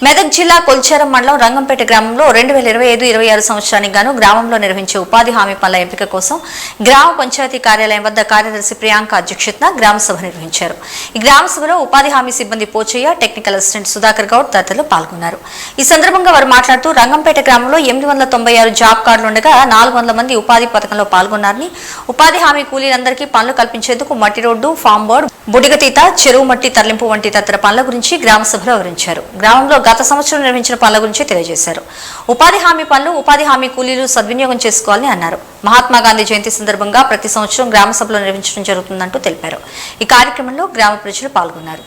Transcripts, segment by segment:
మెదక్ జిల్లా కొల్చారం మండలం రంగంపేట గ్రామంలో 2025-26 సంవత్సరానికి గాను గ్రామంలో నిర్వహించే ఉపాధి హామీ పనుల ఎంపిక కోసం గ్రామ పంచాయతీ కార్యాలయం వద్ద కార్యదర్శి ప్రియాంక అధ్యక్షతన గ్రామ సభ నిర్వహించారు. ఈ గ్రామ సభలో ఉపాధి హామీ సిబ్బంది పోచయ్య, టెక్నికల్ అసిస్టెంట్ సుధాకర్ గౌడ్ తదితరులు పాల్గొన్నారు. ఈ సందర్భంగా వారు మాట్లాడుతూ రంగంపేట గ్రామంలో 896 జాబ్ కార్డులు ఉండగా 400 మంది ఉపాధి పథకంలో పాల్గొన్నారని, ఉపాధి హామీ కూలీలందరికీ పనులు కల్పించేందుకు మట్టి రోడ్డు, ఫామ్ బోర్డు, బుడిగతీత, చెరువు మట్టి తరలింపు వంటి తదితర పనుల గురించి గ్రామ సభలో వివరించారు. గ్రామంలో గత సంవత్సరం నిర్వహించిన పనుల గురించి తెలియజేశారు. ఉపాధి హామీ పనులు, ఉపాధి హామీ కూలీలు సద్వినియోగం చేసుకోవాలని అన్నారు. మహాత్మా గాంధీ జయంతి సందర్భంగా ప్రతి సంవత్సరం గ్రామ సభలో నిర్వహించడం జరుగుతుందంటూ తెలిపారు. ఈ కార్యక్రమంలో గ్రామ ప్రజలు పాల్గొన్నారు.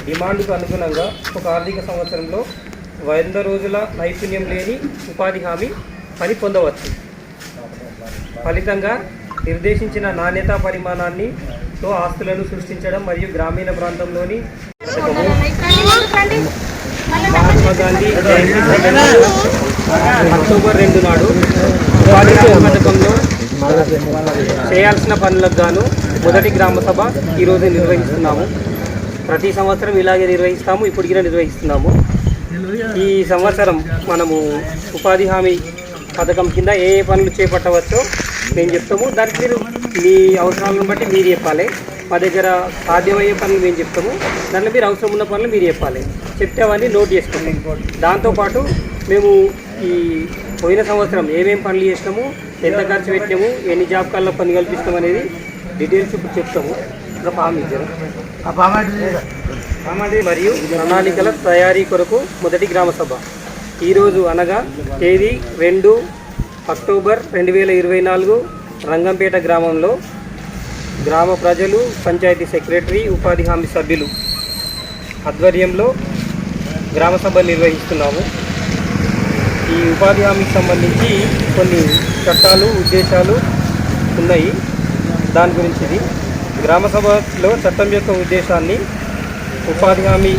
డిమాండ్కు అనుగుణంగా ఒక ఆర్థిక సంవత్సరంలో 100 రోజుల నైపుణ్యం లేని ఉపాధి హామీ పని పొందవచ్చు. ఫలితంగా నిర్దేశించిన నాణ్యతా పరిమాణాన్ని తో ఆస్తులను సృష్టించడం మరియు గ్రామీణ ప్రాంతంలోని మహాత్మా గాంధీ అక్టోబర్ 2 నాడు ఉపాధి హామీ పథకంలో చేయాల్సిన పనులకు గాను మొదటి గ్రామ సభ ఈరోజు నిర్వహిస్తున్నాము. ప్రతి సంవత్సరం ఇలాగే నిర్వహిస్తాము, ఇప్పటికీ నిర్వహిస్తున్నాము. ఈ సంవత్సరం మనము ఉపాధి హామీ పథకం కింద ఏ ఏ పనులు చేపట్టవచ్చో మేము చెప్తాము. దానికి మీరు మీ అవసరాలను బట్టి మీరు చెప్పాలి. మా దగ్గర సాధ్యమయ్యే పనులు మేము చెప్తాము, దాంట్లో మీరు అవసరం ఉన్న పనులు మీరు చెప్పాలి. చెప్తే అవన్నీ నోట్ చేసుకుంటాం. దాంతోపాటు మేము ఈ పోయిన సంవత్సరం ఏమేమి పనులు చేసినాము, ఎంత ఖర్చు పెట్టినాము, ఎన్ని జాబ్ కార్డులో పని కల్పిస్తాం అనేది డీటెయిల్స్ ఇప్పుడు చెప్తాము. మరియు ప్రణాళికల తయారీ కొరకు మొదటి గ్రామ సభ ఈరోజు అనగా తేదీ 2 అక్టోబర్ 2024 రంగంపేట గ్రామంలో గ్రామ ప్రజలు, పంచాయతీ సెక్రటరీ, ఉపాధి హామీ సభ్యులు ఆధ్వర్యంలో గ్రామ సభ నిర్వహిస్తున్నాము. ఈ ఉపాధి హామీకి సంబంధించి కొన్ని చట్టాలు, ఉద్దేశాలు ఉన్నాయి. దాని గురించి గ్రామ సభలో చట్టం యొక్క ఉద్దేశాన్ని, ఉపాధి హామీ